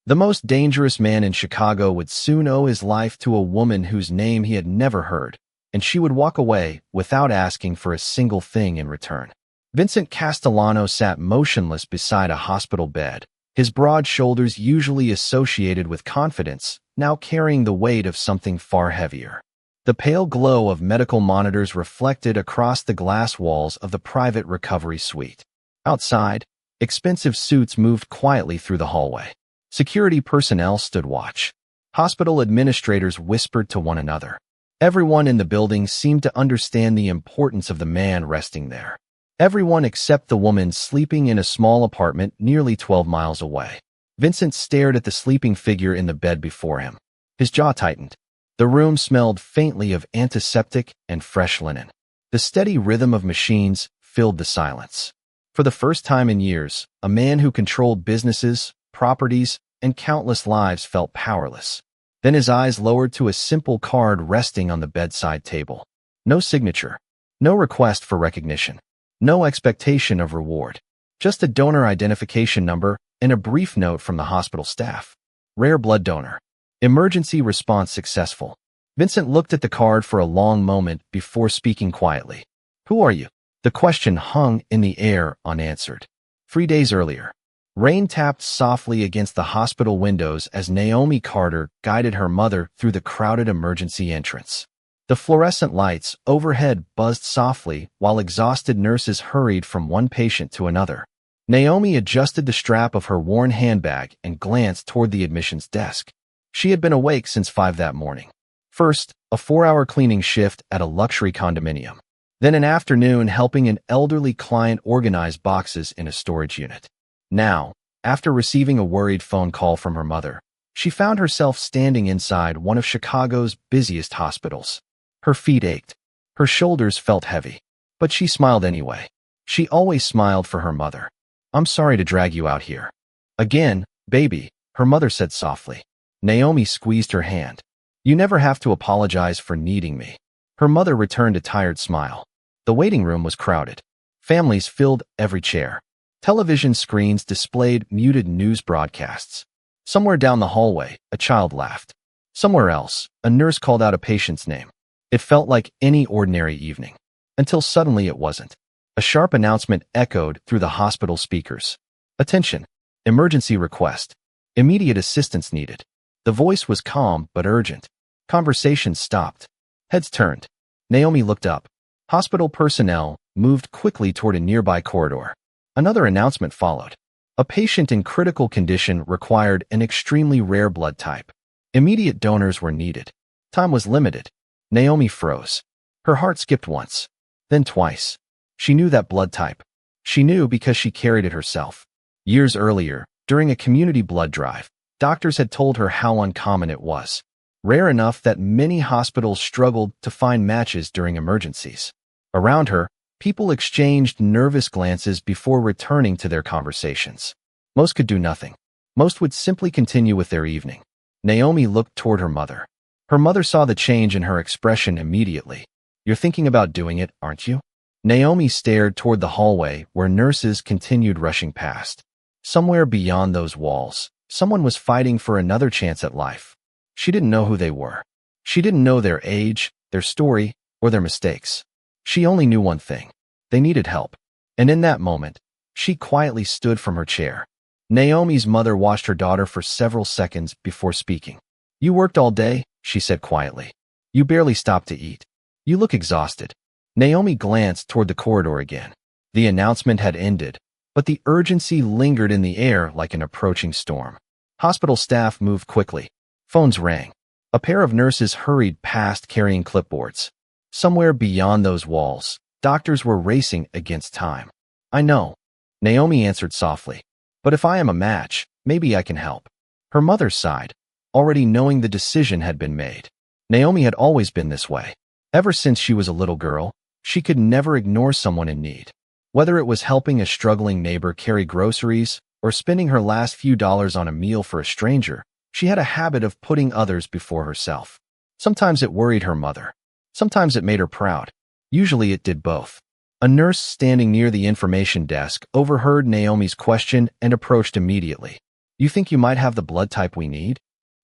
The most dangerous man in Chicago would soon owe his life to a woman whose name he had never heard, and she would walk away without asking for a single thing in return. Vincent Castellano sat motionless beside a hospital bed, his broad shoulders usually associated with confidence, now carrying the weight of something far heavier. The pale glow of medical monitors reflected across the glass walls of the private recovery suite. Outside, expensive suits moved quietly through the hallway. Security personnel stood watch. Hospital administrators whispered to one another. Everyone in the building seemed to understand the importance of the man resting there. Everyone except the woman sleeping in a small apartment nearly 12 miles away. Vincent stared at the sleeping figure in the bed before him. His jaw tightened. The room smelled faintly of antiseptic and fresh linen. The steady rhythm of machines filled the silence. For the first time in years, a man who controlled businesses, properties, and countless lives felt powerless. Then his eyes lowered to a simple card resting on the bedside table. No signature, no request for recognition, no expectation of reward. Just a donor identification number and a brief note from the hospital staff. Rare blood donor. Emergency response successful. Vincent looked at the card for a long moment before speaking quietly. Who are you? The question hung in the air unanswered. 3 days earlier. Rain tapped softly against the hospital windows as Naomi Carter guided her mother through the crowded emergency entrance. The fluorescent lights overhead buzzed softly while exhausted nurses hurried from one patient to another. Naomi adjusted the strap of her worn handbag and glanced toward the admissions desk. She had been awake since 5 that morning. First, a 4-hour cleaning shift at a luxury condominium. Then an afternoon helping an elderly client organize boxes in a storage unit. Now, after receiving a worried phone call from her mother, she found herself standing inside one of Chicago's busiest hospitals. Her feet ached. Her shoulders felt heavy. But she smiled anyway. She always smiled for her mother. I'm sorry to drag you out here. Again, baby, her mother said softly. Naomi squeezed her hand. You never have to apologize for needing me. Her mother returned a tired smile. The waiting room was crowded. Families filled every chair. Television screens displayed muted news broadcasts. Somewhere down the hallway, a child laughed. Somewhere else, a nurse called out a patient's name. It felt like any ordinary evening. Until suddenly it wasn't. A sharp announcement echoed through the hospital speakers. Attention! Emergency request. Immediate assistance needed. The voice was calm but urgent. Conversations stopped. Heads turned. Naomi looked up. Hospital personnel moved quickly toward a nearby corridor. Another announcement followed. A patient in critical condition required an extremely rare blood type. Immediate donors were needed. Time was limited. Naomi froze. Her heart skipped once, then twice. She knew that blood type. She knew because she carried it herself. Years earlier, during a community blood drive, doctors had told her how uncommon it was. Rare enough that many hospitals struggled to find matches during emergencies. Around her, people exchanged nervous glances before returning to their conversations. Most could do nothing. Most would simply continue with their evening. Naomi looked toward her mother. Her mother saw the change in her expression immediately. You're thinking about doing it, aren't you? Naomi stared toward the hallway where nurses continued rushing past. Somewhere beyond those walls, someone was fighting for another chance at life. She didn't know who they were. She didn't know their age, their story, or their mistakes. She only knew one thing. They needed help. And in that moment, she quietly stood from her chair. Naomi's mother watched her daughter for several seconds before speaking. You worked all day, she said quietly. You barely stopped to eat. You look exhausted. Naomi glanced toward the corridor again. The announcement had ended, but the urgency lingered in the air like an approaching storm. Hospital staff moved quickly. Phones rang. A pair of nurses hurried past carrying clipboards. Somewhere beyond those walls, doctors were racing against time. I know, Naomi answered softly. But if I am a match, maybe I can help. Her mother sighed, already knowing the decision had been made. Naomi had always been this way. Ever since she was a little girl, she could never ignore someone in need. Whether it was helping a struggling neighbor carry groceries or spending her last few dollars on a meal for a stranger, she had a habit of putting others before herself. Sometimes it worried her mother. Sometimes it made her proud. Usually it did both. A nurse standing near the information desk overheard Naomi's question and approached immediately. You think you might have the blood type we need?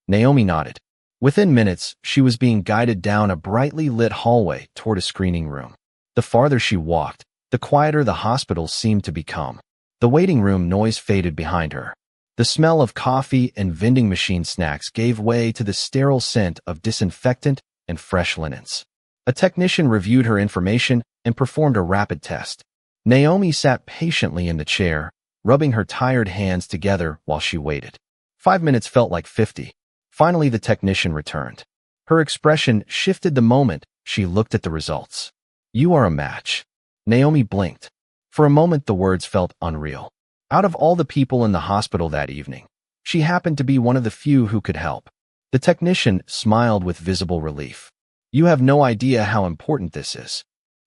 Naomi nodded. Within minutes, she was being guided down a brightly lit hallway toward a screening room. The farther she walked, the quieter the hospital seemed to become. The waiting room noise faded behind her. The smell of coffee and vending machine snacks gave way to the sterile scent of disinfectant and fresh linens. A technician reviewed her information and performed a rapid test. Naomi sat patiently in the chair, rubbing her tired hands together while she waited. 5 minutes felt like 50. Finally, the technician returned. Her expression shifted the moment she looked at the results. You are a match. Naomi blinked. For a moment, the words felt unreal. Out of all the people in the hospital that evening, she happened to be one of the few who could help. The technician smiled with visible relief. You have no idea how important this is.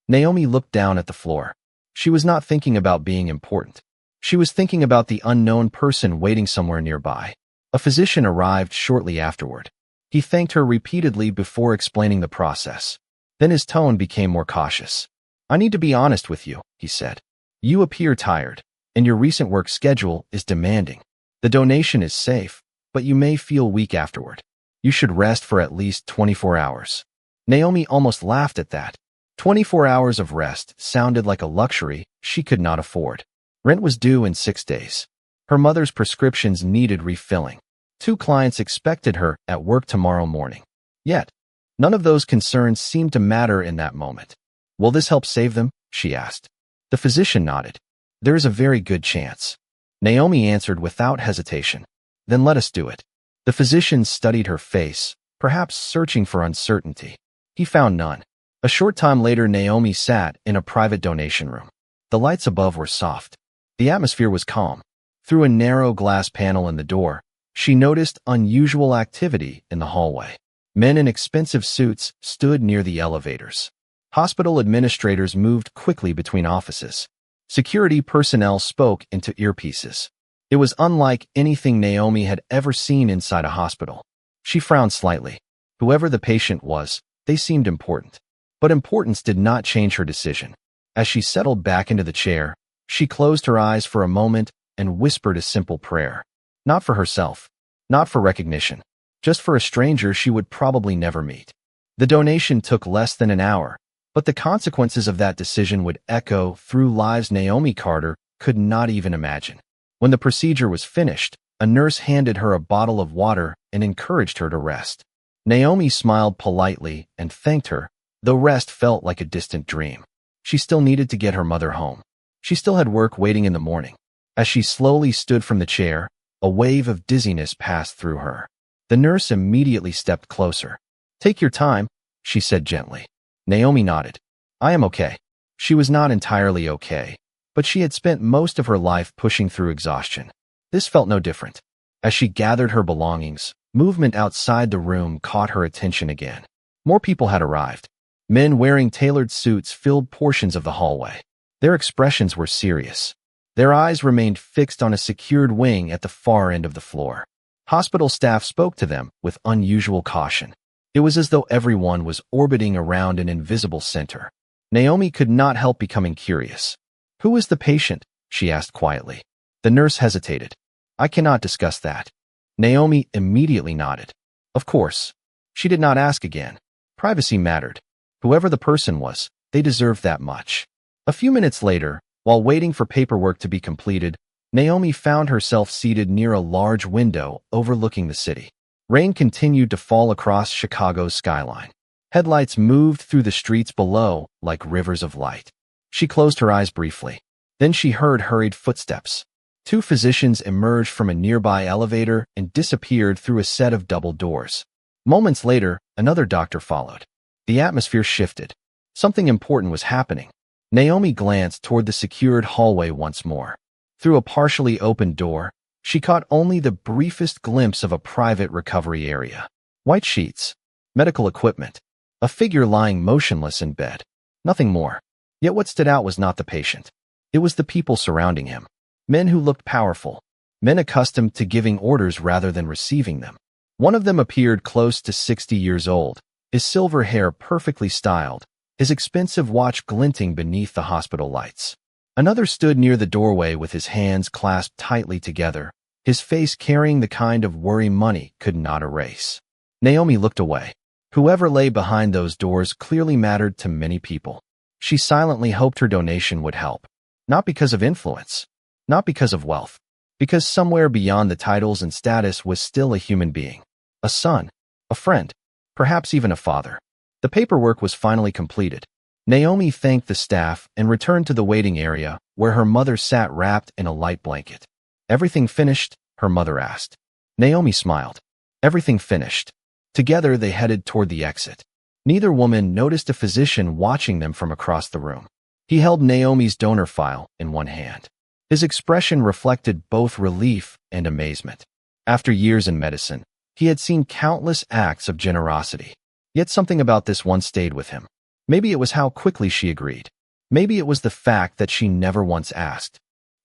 Naomi looked down at the floor. She was not thinking about being important. She was thinking about the unknown person waiting somewhere nearby. A physician arrived shortly afterward. He thanked her repeatedly before explaining the process. Then his tone became more cautious. I need to be honest with you, he said. You appear tired, and your recent work schedule is demanding. The donation is safe, but you may feel weak afterward. You should rest for at least 24 hours. Naomi almost laughed at that. 24 hours of rest sounded like a luxury she could not afford. Rent was due in 6 days. Her mother's prescriptions needed refilling. 2 clients expected her at work tomorrow morning. Yet, none of those concerns seemed to matter in that moment. Will this help save them? She asked. The physician nodded. There is a very good chance. Naomi answered without hesitation. Then let us do it. The physician studied her face, perhaps searching for uncertainty. He found none. A short time later, Naomi sat in a private donation room. The lights above were soft. The atmosphere was calm. Through a narrow glass panel in the door, she noticed unusual activity in the hallway. Men in expensive suits stood near the elevators. Hospital administrators moved quickly between offices. Security personnel spoke into earpieces. It was unlike anything Naomi had ever seen inside a hospital. She frowned slightly. Whoever the patient was, they seemed important. But importance did not change her decision. As she settled back into the chair, she closed her eyes for a moment and whispered a simple prayer. Not for herself, not for recognition, just for a stranger she would probably never meet. The donation took less than an hour, but the consequences of that decision would echo through lives Naomi Carter could not even imagine. When the procedure was finished, a nurse handed her a bottle of water and encouraged her to rest. Naomi smiled politely and thanked her, though rest felt like a distant dream. She still needed to get her mother home. She still had work waiting in the morning. As she slowly stood from the chair, a wave of dizziness passed through her. The nurse immediately stepped closer. Take your time, she said gently. Naomi nodded. I am okay. She was not entirely okay, but she had spent most of her life pushing through exhaustion. This felt no different. As she gathered her belongings, movement outside the room caught her attention again. More people had arrived. Men wearing tailored suits filled portions of the hallway. Their expressions were serious. Their eyes remained fixed on a secured wing at the far end of the floor. Hospital staff spoke to them with unusual caution. It was as though everyone was orbiting around an invisible center. Naomi could not help becoming curious. Who is the patient? She asked quietly. The nurse hesitated. I cannot discuss that. Naomi immediately nodded. Of course. She did not ask again. Privacy mattered. Whoever the person was, they deserved that much. A few minutes later, while waiting for paperwork to be completed, Naomi found herself seated near a large window overlooking the city. Rain continued to fall across Chicago's skyline. Headlights moved through the streets below like rivers of light. She closed her eyes briefly. Then she heard hurried footsteps. 2 physicians emerged from a nearby elevator and disappeared through a set of double doors. Moments later, another doctor followed. The atmosphere shifted. Something important was happening. Naomi glanced toward the secured hallway once more. Through a partially opened door, she caught only the briefest glimpse of a private recovery area. White sheets, medical equipment, a figure lying motionless in bed. Nothing more. Yet what stood out was not the patient. It was the people surrounding him. Men who looked powerful. Men accustomed to giving orders rather than receiving them. One of them appeared close to 60 years old, his silver hair perfectly styled, his expensive watch glinting beneath the hospital lights. Another stood near the doorway with his hands clasped tightly together, his face carrying the kind of worry money could not erase. Naomi looked away. Whoever lay behind those doors clearly mattered to many people. She silently hoped her donation would help. Not because of influence, not because of wealth, because somewhere beyond the titles and status was still a human being. A son, a friend, perhaps even a father. The paperwork was finally completed. Naomi thanked the staff and returned to the waiting area where her mother sat wrapped in a light blanket. Everything finished? Her mother asked. Naomi smiled. Everything finished. Together they headed toward the exit. Neither woman noticed a physician watching them from across the room. He held Naomi's donor file in one hand. His expression reflected both relief and amazement. After years in medicine, he had seen countless acts of generosity. Yet something about this one stayed with him. Maybe it was how quickly she agreed. Maybe it was the fact that she never once asked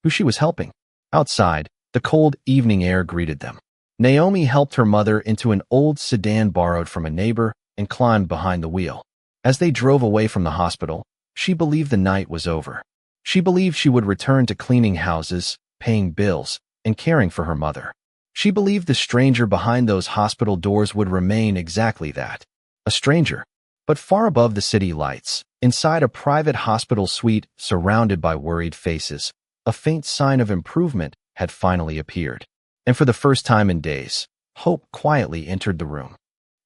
who she was helping. Outside, the cold evening air greeted them. Naomi helped her mother into an old sedan borrowed from a neighbor and climbed behind the wheel. As they drove away from the hospital, she believed the night was over. She believed she would return to cleaning houses, paying bills, and caring for her mother. She believed the stranger behind those hospital doors would remain exactly that, a stranger. But far above the city lights, inside a private hospital suite surrounded by worried faces, a faint sign of improvement had finally appeared. And for the first time in days, hope quietly entered the room.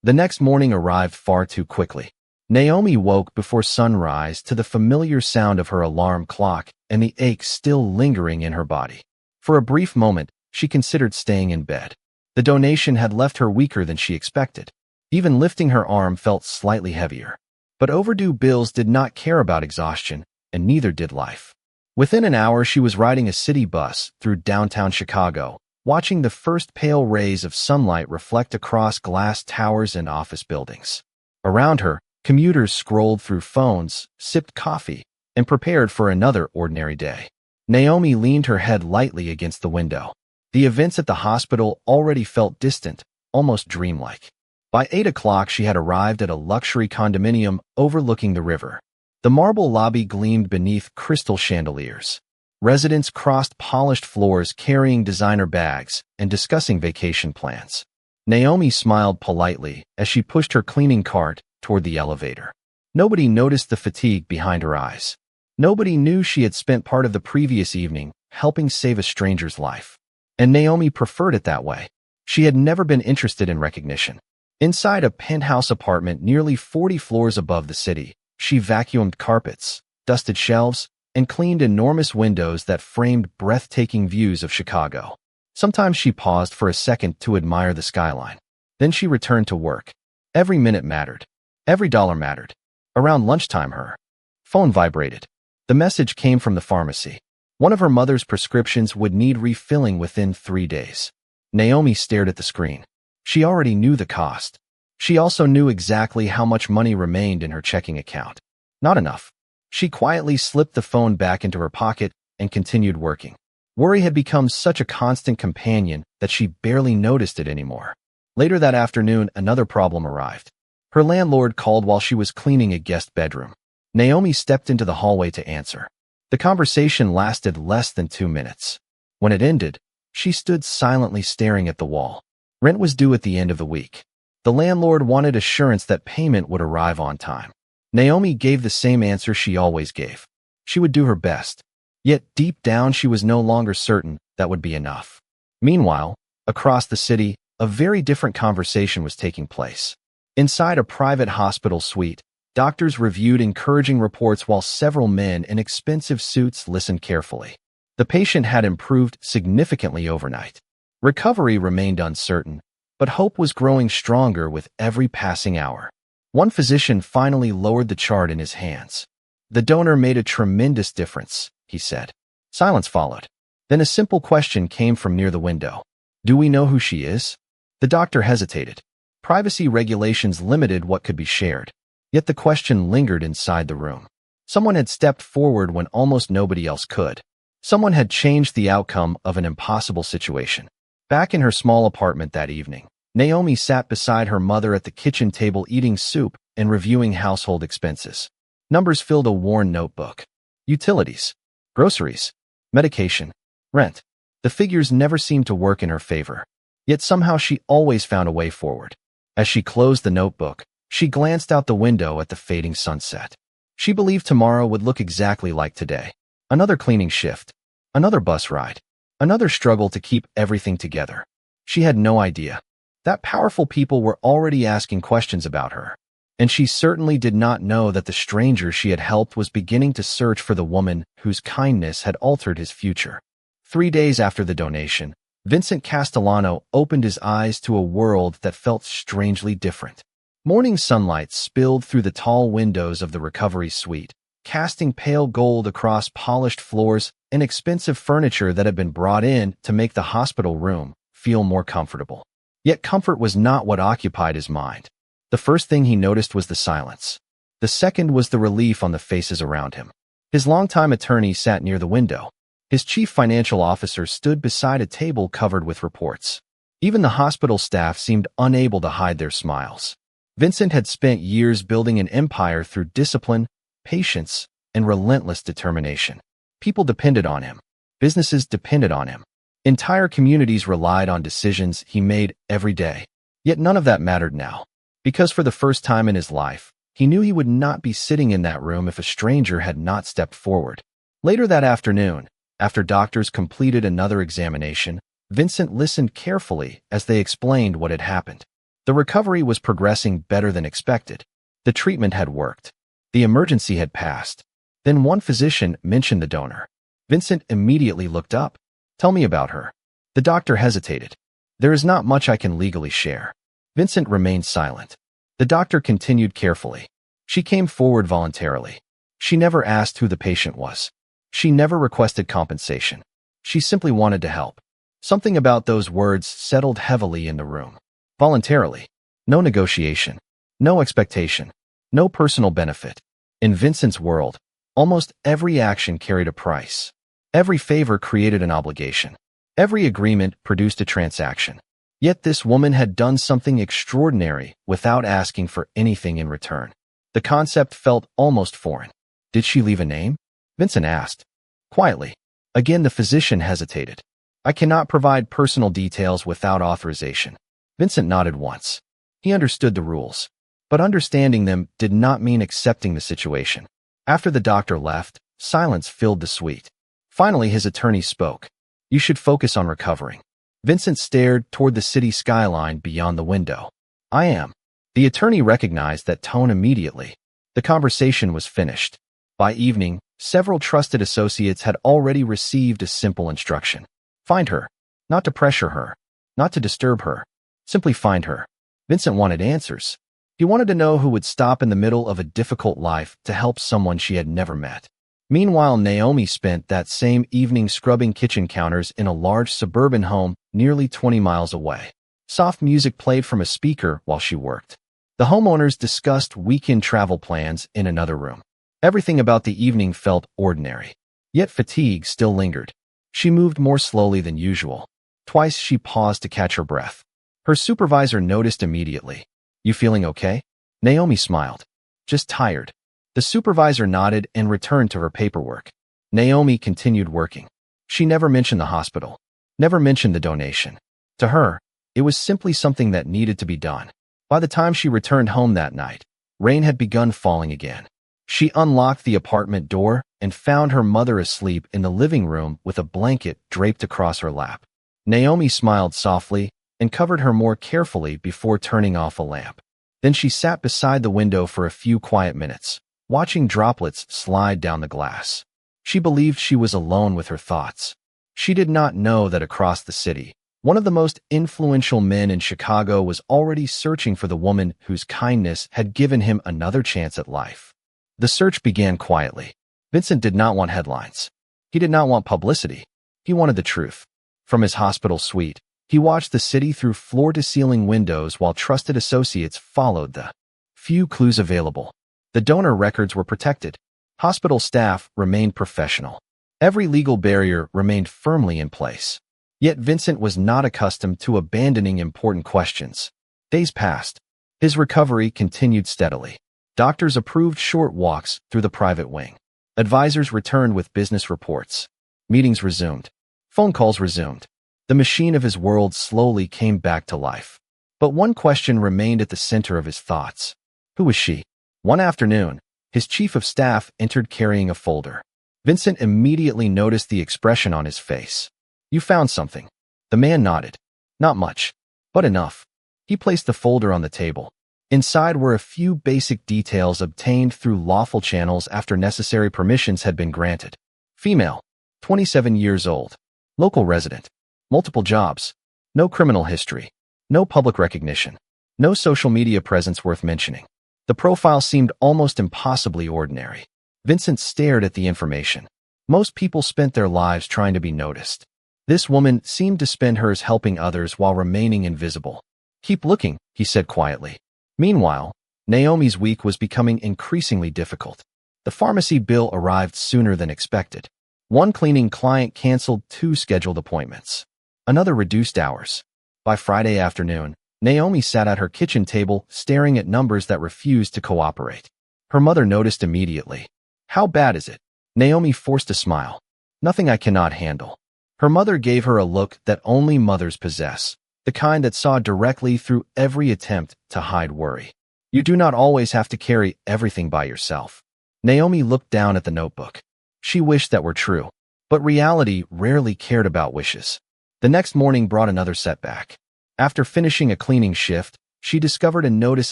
The next morning arrived far too quickly. Naomi woke before sunrise to the familiar sound of her alarm clock and the ache still lingering in her body. For a brief moment, she considered staying in bed. The donation had left her weaker than she expected. Even lifting her arm felt slightly heavier. But overdue bills did not care about exhaustion, and neither did life. Within an hour, she was riding a city bus through downtown Chicago, watching the first pale rays of sunlight reflect across glass towers and office buildings. Around her, commuters scrolled through phones, sipped coffee, and prepared for another ordinary day. Naomi leaned her head lightly against the window. The events at the hospital already felt distant, almost dreamlike. By 8 o'clock, she had arrived at a luxury condominium overlooking the river. The marble lobby gleamed beneath crystal chandeliers. Residents crossed polished floors carrying designer bags and discussing vacation plans. Naomi smiled politely as she pushed her cleaning cart toward the elevator. Nobody noticed the fatigue behind her eyes. Nobody knew she had spent part of the previous evening helping save a stranger's life. And Naomi preferred it that way. She had never been interested in recognition. Inside a penthouse apartment nearly 40 floors above the city, she vacuumed carpets, dusted shelves, and cleaned enormous windows that framed breathtaking views of Chicago. Sometimes she paused for a second to admire the skyline. Then she returned to work. Every minute mattered. Every dollar mattered. Around lunchtime, her phone vibrated. The message came from the pharmacy. One of her mother's prescriptions would need refilling within 3 days. Naomi stared at the screen. She already knew the cost. She also knew exactly how much money remained in her checking account. Not enough. She quietly slipped the phone back into her pocket and continued working. Worry had become such a constant companion that she barely noticed it anymore. Later that afternoon, another problem arrived. Her landlord called while she was cleaning a guest bedroom. Naomi stepped into the hallway to answer. The conversation lasted less than 2 minutes. When it ended, she stood silently staring at the wall. Rent was due at the end of the week. The landlord wanted assurance that payment would arrive on time. Naomi gave the same answer she always gave. She would do her best. Yet deep down she was no longer certain that would be enough. Meanwhile, across the city, a very different conversation was taking place. Inside a private hospital suite, doctors reviewed encouraging reports while several men in expensive suits listened carefully. The patient had improved significantly overnight. Recovery remained uncertain, but hope was growing stronger with every passing hour. One physician finally lowered the chart in his hands. "The donor made a tremendous difference," he said. Silence followed. Then a simple question came from near the window. "Do we know who she is?" The doctor hesitated. Privacy regulations limited what could be shared. Yet the question lingered inside the room. Someone had stepped forward when almost nobody else could. Someone had changed the outcome of an impossible situation. Back in her small apartment that evening, Naomi sat beside her mother at the kitchen table eating soup and reviewing household expenses. Numbers filled a worn notebook. Utilities, groceries, medication, rent. The figures never seemed to work in her favor. Yet somehow she always found a way forward. As she closed the notebook, she glanced out the window at the fading sunset. She believed tomorrow would look exactly like today. Another cleaning shift, another bus ride, another struggle to keep everything together. She had no idea that powerful people were already asking questions about her. And she certainly did not know that the stranger she had helped was beginning to search for the woman whose kindness had altered his future. 3 days after the donation, Vincent Castellano opened his eyes to a world that felt strangely different. Morning sunlight spilled through the tall windows of the recovery suite, casting pale gold across polished floors and expensive furniture that had been brought in to make the hospital room feel more comfortable. Yet comfort was not what occupied his mind. The first thing he noticed was the silence. The second was the relief on the faces around him. His longtime attorney sat near the window. His chief financial officer stood beside a table covered with reports. Even the hospital staff seemed unable to hide their smiles. Vincent had spent years building an empire through discipline, patience, and relentless determination. People depended on him. Businesses depended on him. Entire communities relied on decisions he made every day. Yet none of that mattered now. Because for the first time in his life, he knew he would not be sitting in that room if a stranger had not stepped forward. Later that afternoon, after doctors completed another examination, Vincent listened carefully as they explained what had happened. The recovery was progressing better than expected. The treatment had worked. The emergency had passed. Then one physician mentioned the donor. Vincent immediately looked up. "Tell me about her." The doctor hesitated. "There is not much I can legally share." Vincent remained silent. The doctor continued carefully. "She came forward voluntarily. She never asked who the patient was. She never requested compensation. She simply wanted to help." Something about those words settled heavily in the room. Voluntarily. No negotiation. No expectation. No personal benefit. In Vincent's world, almost every action carried a price. Every favor created an obligation. Every agreement produced a transaction. Yet this woman had done something extraordinary without asking for anything in return. The concept felt almost foreign. "Did she leave a name?" Vincent asked. Quietly. Again the physician hesitated. "I cannot provide personal details without authorization." Vincent nodded once. He understood the rules. But understanding them did not mean accepting the situation. After the doctor left, silence filled the suite. Finally his attorney spoke. "You should focus on recovering." Vincent stared toward the city skyline beyond the window. "I am." The attorney recognized that tone immediately. The conversation was finished. By evening, several trusted associates had already received a simple instruction. Find her. Not to pressure her. Not to disturb her. Simply find her. Vincent wanted answers. He wanted to know who would stop in the middle of a difficult life to help someone she had never met. Meanwhile, Naomi spent that same evening scrubbing kitchen counters in a large suburban home nearly 20 miles away. Soft music played from a speaker while she worked. The homeowners discussed weekend travel plans in another room. Everything about the evening felt ordinary. Yet fatigue still lingered. She moved more slowly than usual. Twice she paused to catch her breath. Her supervisor noticed immediately. "You feeling okay?" Naomi smiled. "Just tired." The supervisor nodded and returned to her paperwork. Naomi continued working. She never mentioned the hospital. Never mentioned the donation. To her, it was simply something that needed to be done. By the time she returned home that night, rain had begun falling again. She unlocked the apartment door and found her mother asleep in the living room with a blanket draped across her lap. Naomi smiled softly and covered her more carefully before turning off a lamp. Then she sat beside the window for a few quiet minutes, watching droplets slide down the glass. She believed she was alone with her thoughts. She did not know that across the city, one of the most influential men in Chicago was already searching for the woman whose kindness had given him another chance at life. The search began quietly. Vincent did not want headlines. He did not want publicity. He wanted the truth. From his hospital suite, he watched the city through floor-to-ceiling windows while trusted associates followed the few clues available. The donor records were protected. Hospital staff remained professional. Every legal barrier remained firmly in place. Yet Vincent was not accustomed to abandoning important questions. Days passed. His recovery continued steadily. Doctors approved short walks through the private wing. Advisors returned with business reports. Meetings resumed. Phone calls resumed. The machine of his world slowly came back to life. But one question remained at the center of his thoughts. Who was she? One afternoon, his chief of staff entered carrying a folder. Vincent immediately noticed the expression on his face. You found something. The man nodded. Not much, but enough. He placed the folder on the table. Inside were a few basic details obtained through lawful channels after necessary permissions had been granted. Female, 27 years old. Local resident. Multiple jobs. No criminal history. No public recognition. No social media presence worth mentioning. The profile seemed almost impossibly ordinary. Vincent stared at the information. Most people spent their lives trying to be noticed. This woman seemed to spend hers helping others while remaining invisible. Keep looking, he said quietly. Meanwhile, Naomi's week was becoming increasingly difficult. The pharmacy bill arrived sooner than expected. One cleaning client canceled 2 scheduled appointments. Another reduced hours. By Friday afternoon, Naomi sat at her kitchen table staring at numbers that refused to cooperate. Her mother noticed immediately. How bad is it? Naomi forced a smile. Nothing I cannot handle. Her mother gave her a look that only mothers possess, the kind that saw directly through every attempt to hide worry. You do not always have to carry everything by yourself. Naomi looked down at the notebook. She wished that were true, but reality rarely cared about wishes. The next morning brought another setback. After finishing a cleaning shift, she discovered a notice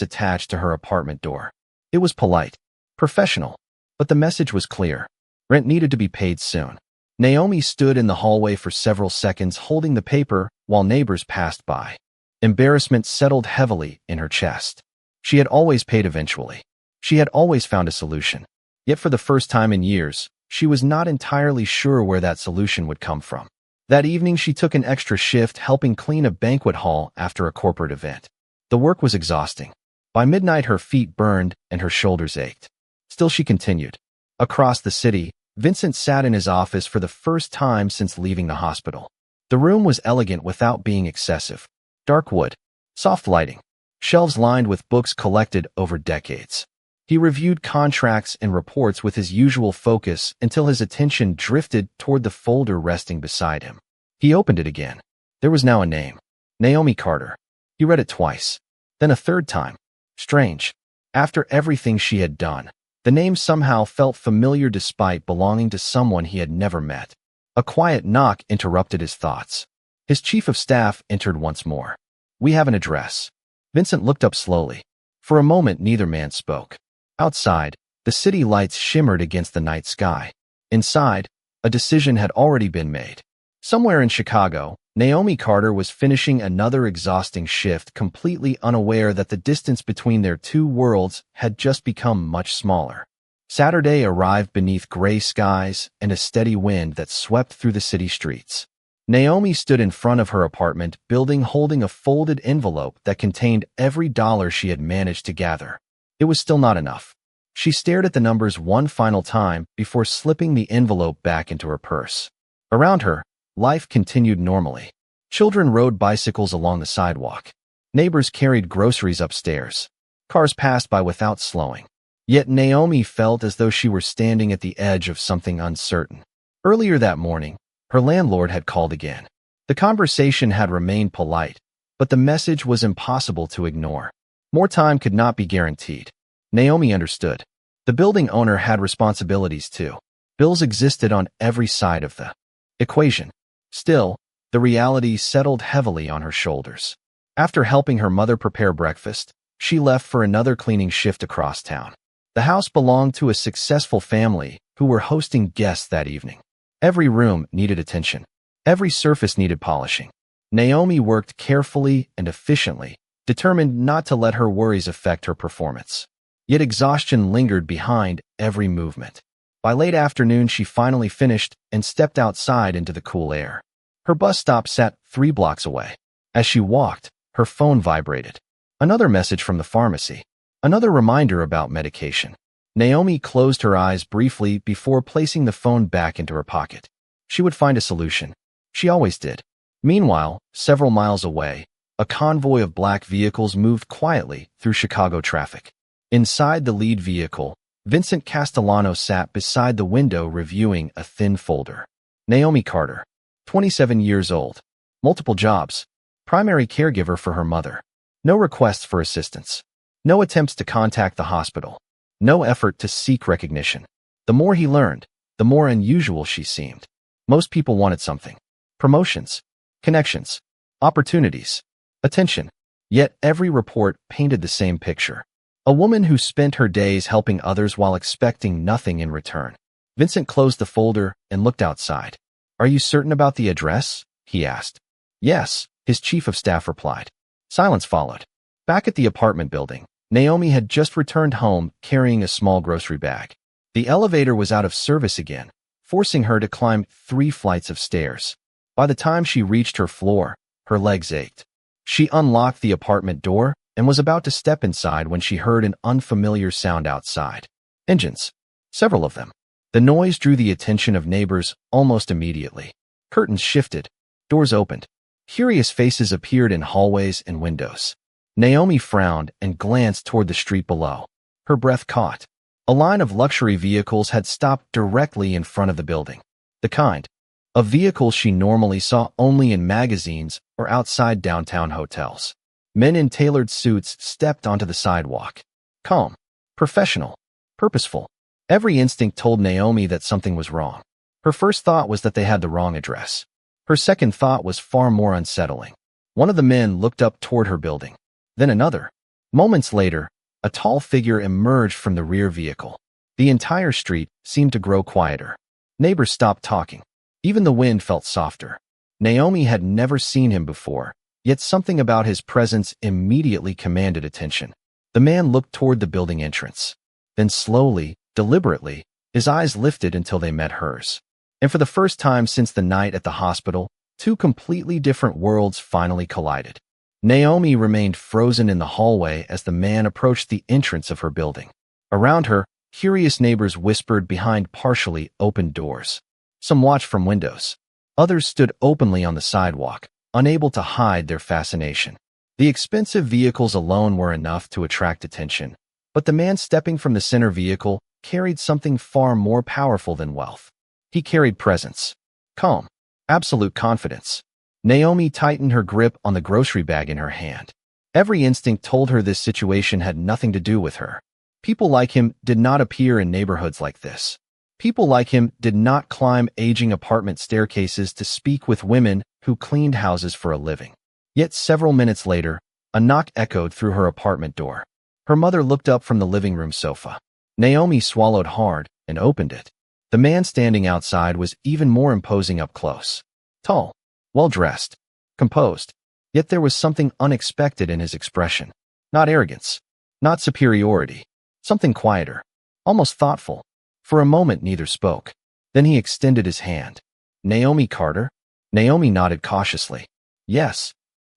attached to her apartment door. It was polite, professional, but the message was clear. Rent needed to be paid soon. Naomi stood in the hallway for several seconds holding the paper while neighbors passed by. Embarrassment settled heavily in her chest. She had always paid eventually. She had always found a solution. Yet for the first time in years, she was not entirely sure where that solution would come from. That evening she took an extra shift helping clean a banquet hall after a corporate event. The work was exhausting. By midnight her feet burned and her shoulders ached. Still she continued. Across the city, Vincent sat in his office for the first time since leaving the hospital. The room was elegant without being excessive. Dark wood, soft lighting, shelves lined with books collected over decades. He reviewed contracts and reports with his usual focus until his attention drifted toward the folder resting beside him. He opened it again. There was now a name. Naomi Carter. He read it twice. Then a third time. Strange. After everything she had done, the name somehow felt familiar despite belonging to someone he had never met. A quiet knock interrupted his thoughts. His chief of staff entered once more. We have an address. Vincent looked up slowly. For a moment neither man spoke. Outside, the city lights shimmered against the night sky. Inside, a decision had already been made. Somewhere in Chicago, Naomi Carter was finishing another exhausting shift, completely unaware that the distance between their two worlds had just become much smaller. Saturday arrived beneath gray skies and a steady wind that swept through the city streets. Naomi stood in front of her apartment building holding a folded envelope that contained every dollar she had managed to gather. It was still not enough. She stared at the numbers one final time before slipping the envelope back into her purse. Around her, life continued normally. Children rode bicycles along the sidewalk. Neighbors carried groceries upstairs. Cars passed by without slowing. Yet Naomi felt as though she were standing at the edge of something uncertain. Earlier that morning, her landlord had called again. The conversation had remained polite, but the message was impossible to ignore. More time could not be guaranteed. Naomi understood. The building owner had responsibilities too. Bills existed on every side of the equation. Still, the reality settled heavily on her shoulders. After helping her mother prepare breakfast, she left for another cleaning shift across town. The house belonged to a successful family who were hosting guests that evening. Every room needed attention. Every surface needed polishing. Naomi worked carefully and efficiently, determined not to let her worries affect her performance. Yet exhaustion lingered behind every movement. By late afternoon, she finally finished and stepped outside into the cool air. Her bus stop sat 3 blocks away. As she walked, her phone vibrated. Another message from the pharmacy. Another reminder about medication. Naomi closed her eyes briefly before placing the phone back into her pocket. She would find a solution. She always did. Meanwhile, several miles away, a convoy of black vehicles moved quietly through Chicago traffic. Inside the lead vehicle, Vincent Castellano sat beside the window reviewing a thin folder. Naomi Carter, 27 years old. Multiple jobs. Primary caregiver for her mother. No requests for assistance. No attempts to contact the hospital. No effort to seek recognition. The more he learned, the more unusual she seemed. Most people wanted something. Promotions. Connections. Opportunities. Attention. Yet every report painted the same picture. A woman who spent her days helping others while expecting nothing in return. Vincent closed the folder and looked outside. "Are you certain about the address?" he asked. "Yes," his chief of staff replied. Silence followed. Back at the apartment building, Naomi had just returned home carrying a small grocery bag. The elevator was out of service again, forcing her to climb 3 flights of stairs. By the time she reached her floor, her legs ached. She unlocked the apartment door and was about to step inside when she heard an unfamiliar sound outside. Engines. Several of them. The noise drew the attention of neighbors almost immediately. Curtains shifted. Doors opened. Curious faces appeared in hallways and windows. Naomi frowned and glanced toward the street below. Her breath caught. A line of luxury vehicles had stopped directly in front of the building. The kind of vehicles she normally saw only in magazines or outside downtown hotels. Men in tailored suits stepped onto the sidewalk. Calm, professional, purposeful. Every instinct told Naomi that something was wrong. Her first thought was that they had the wrong address. Her second thought was far more unsettling. One of the men looked up toward her building. Then another. Moments later, a tall figure emerged from the rear vehicle. The entire street seemed to grow quieter. Neighbors stopped talking. Even the wind felt softer. Naomi had never seen him before, yet something about his presence immediately commanded attention. The man looked toward the building entrance. Then slowly, deliberately, his eyes lifted until they met hers. And for the first time since the night at the hospital, 2 completely different worlds finally collided. Naomi remained frozen in the hallway as the man approached the entrance of her building. Around her, curious neighbors whispered behind partially opened doors. Some watched from windows. Others stood openly on the sidewalk, unable to hide their fascination. The expensive vehicles alone were enough to attract attention, but the man stepping from the center vehicle carried something far more powerful than wealth. He carried presence. Calm. Absolute confidence. Naomi tightened her grip on the grocery bag in her hand. Every instinct told her this situation had nothing to do with her. People like him did not appear in neighborhoods like this. People like him did not climb aging apartment staircases to speak with women who cleaned houses for a living. Yet several minutes later, a knock echoed through her apartment door. Her mother looked up from the living room sofa. Naomi swallowed hard and opened it. The man standing outside was even more imposing up close. Tall, well-dressed, composed. Yet there was something unexpected in his expression. Not arrogance, not superiority. Something quieter, almost thoughtful. For a moment neither spoke. Then he extended his hand. "Naomi Carter?" Naomi nodded cautiously. "Yes."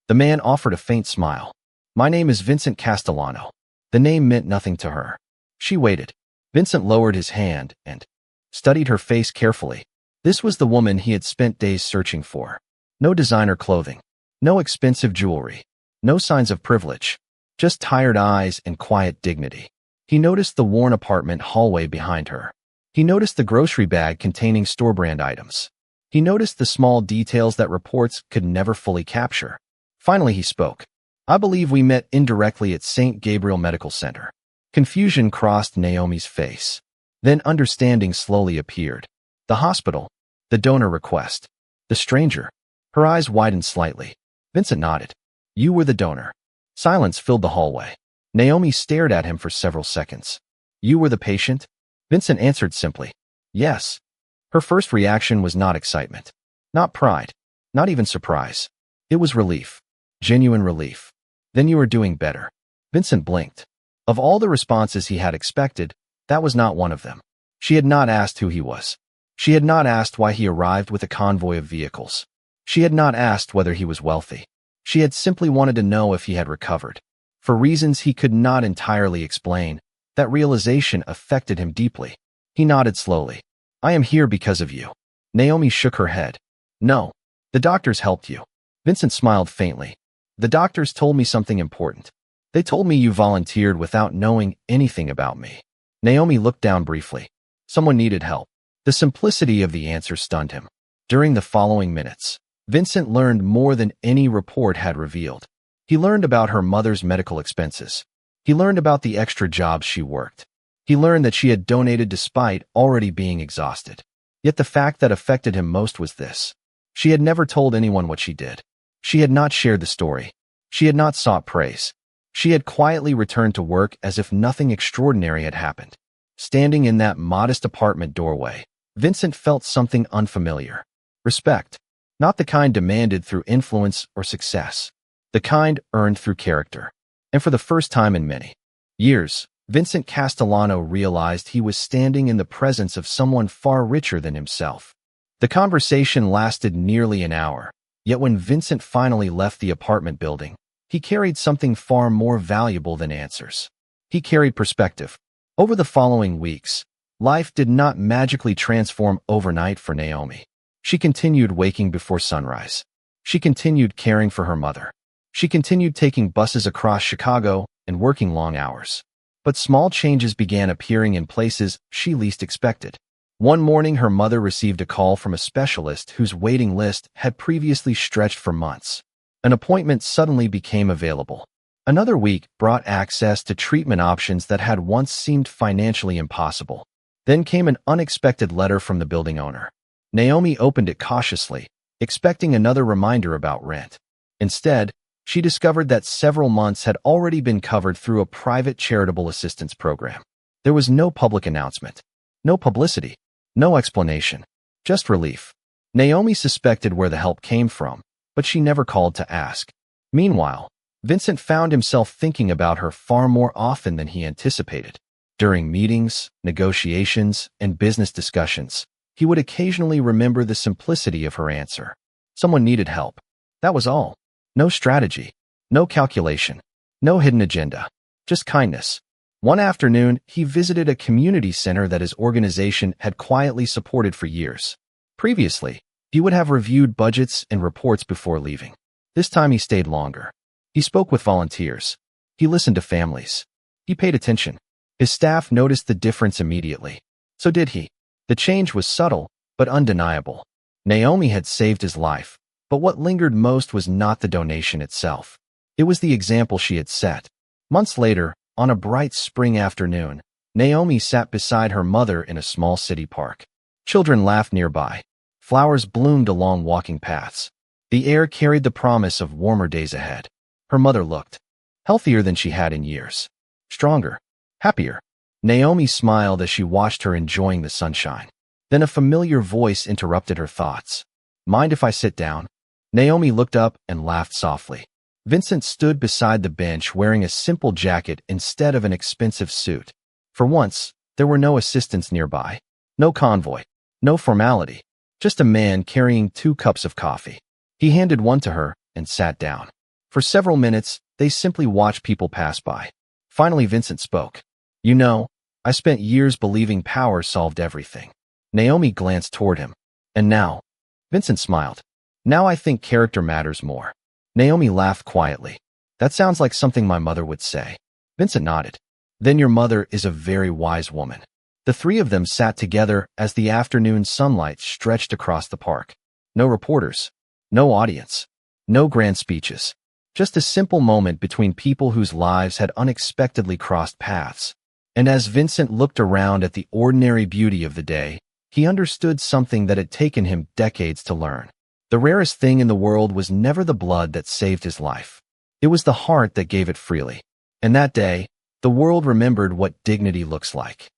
The man offered a faint smile. "My name is Vincent Castellano." The name meant nothing to her. She waited. Vincent lowered his hand and studied her face carefully. This was the woman he had spent days searching for. No designer clothing. No expensive jewelry. No signs of privilege. Just tired eyes and quiet dignity. He noticed the worn apartment hallway behind her. He noticed the grocery bag containing store-brand items. He noticed the small details that reports could never fully capture. Finally he spoke. "I believe we met indirectly at St. Gabriel Medical Center." Confusion crossed Naomi's face. Then understanding slowly appeared. The hospital. The donor request. The stranger. Her eyes widened slightly. Vincent nodded. "You were the donor." Silence filled the hallway. Naomi stared at him for several seconds. "You were the patient?" Vincent answered simply. "Yes." Her first reaction was not excitement. Not pride. Not even surprise. It was relief. Genuine relief. "Then you are doing better." Vincent blinked. Of all the responses he had expected, that was not one of them. She had not asked who he was. She had not asked why he arrived with a convoy of vehicles. She had not asked whether he was wealthy. She had simply wanted to know if he had recovered. For reasons he could not entirely explain, that realization affected him deeply. He nodded slowly. "I am here because of you." Naomi shook her head. "No. The doctors helped you." Vincent smiled faintly. "The doctors told me something important. They told me you volunteered without knowing anything about me." Naomi looked down briefly. Someone needed help. The simplicity of the answer stunned him. During the following minutes, Vincent learned more than any report had revealed. He learned about her mother's medical expenses. He learned about the extra jobs she worked. He learned that she had donated despite already being exhausted. Yet the fact that affected him most was this. She had never told anyone what she did. She had not shared the story. She had not sought praise. She had quietly returned to work as if nothing extraordinary had happened. Standing in that modest apartment doorway, Vincent felt something unfamiliar. Respect. Not the kind demanded through influence or success. The kind earned through character. And for the first time in many years, Vincent Castellano realized he was standing in the presence of someone far richer than himself. The conversation lasted nearly an hour, yet when Vincent finally left the apartment building, he carried something far more valuable than answers. He carried perspective. Over the following weeks, life did not magically transform overnight for Naomi. She continued waking before sunrise. She continued caring for her mother. She continued taking buses across Chicago and working long hours. But small changes began appearing in places she least expected. One morning, her mother received a call from a specialist whose waiting list had previously stretched for months. An appointment suddenly became available. Another week brought access to treatment options that had once seemed financially impossible. Then came an unexpected letter from the building owner. Naomi opened it cautiously, expecting another reminder about rent. Instead, she discovered that several months had already been covered through a private charitable assistance program. There was no public announcement, no publicity, no explanation, just relief. Naomi suspected where the help came from, but she never called to ask. Meanwhile, Vincent found himself thinking about her far more often than he anticipated. During meetings, negotiations, and business discussions, he would occasionally remember the simplicity of her answer. Someone needed help. That was all. No strategy, no calculation, no hidden agenda, just kindness. One afternoon, he visited a community center that his organization had quietly supported for years. Previously, he would have reviewed budgets and reports before leaving. This time he stayed longer. He spoke with volunteers. He listened to families. He paid attention. His staff noticed the difference immediately. So did he. The change was subtle, but undeniable. Naomi had saved his life. But what lingered most was not the donation itself. It was the example she had set. Months later, on a bright spring afternoon, Naomi sat beside her mother in a small city park. Children laughed nearby. Flowers bloomed along walking paths. The air carried the promise of warmer days ahead. Her mother looked healthier than she had in years. Stronger. Happier. Naomi smiled as she watched her enjoying the sunshine. Then a familiar voice interrupted her thoughts. "Mind if I sit down?" Naomi looked up and laughed softly. Vincent stood beside the bench wearing a simple jacket instead of an expensive suit. For once, there were no assistants nearby. No convoy. No formality. Just a man carrying 2 cups of coffee. He handed one to her and sat down. For several minutes, they simply watched people pass by. Finally, Vincent spoke. "You know, I spent years believing power solved everything." Naomi glanced toward him. "And now?" Vincent smiled. "Now I think character matters more." Naomi laughed quietly. "That sounds like something my mother would say." Vincent nodded. "Then your mother is a very wise woman." The three of them sat together as the afternoon sunlight stretched across the park. No reporters. No audience. No grand speeches. Just a simple moment between people whose lives had unexpectedly crossed paths. And as Vincent looked around at the ordinary beauty of the day, he understood something that had taken him decades to learn. The rarest thing in the world was never the blood that saved his life. It was the heart that gave it freely. And that day, the world remembered what dignity looks like.